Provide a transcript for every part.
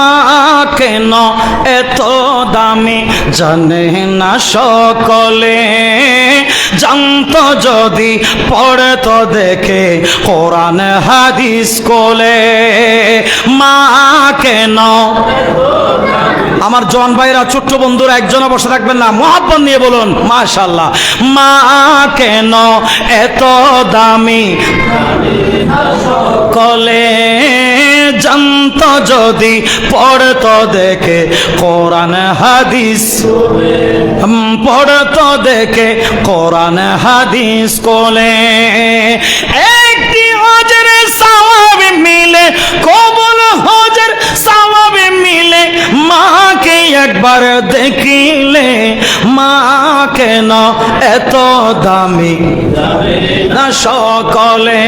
মা কেন এত দামি জানে না সকলে, জানতো যদি পড়ে তো দেখে কোরআন হাদিস কোলে। মা কেন, আমার জওয়ান ভাইরা ছোট্ট বন্ধুরা একজনও বসে থাকবেন না, মহাব্বত নিয়ে বলুন মাশাআল্লাহ। মা কেন এত দামি কলে, জানতো যদি পড়তো দেখে কোরআন হাদিস, পড়তো দেখে কোরআন হাদিস কোলে। একটি হজের সওয়াব মিলে, কবুল হজের সওয়াব মিলে, মাকে একবার দেখিলে। মা কেন এত দামি না সকলে,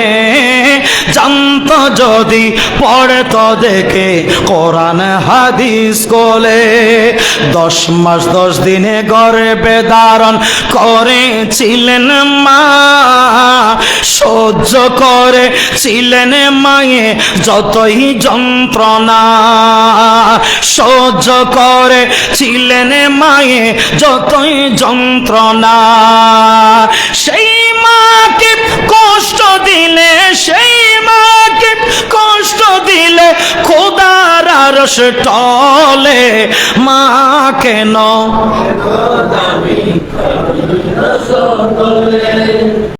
জানতো যদি পড়তো দেখে কোরআন হাদিস কোলে। 10 মাস 10 দিনে গর্ভে ধারণ করেছিলেন মা, সহ্য করেছিলেন মায়ে যতই যন্ত্রণা, সহ্য করেছিলেন মায়ে যতই যন্ত্রণা। সেই মাকে কষ্ট দিলে, সেই মাকে কষ্ট দিলে খোদার আরশ টলে। মা কেন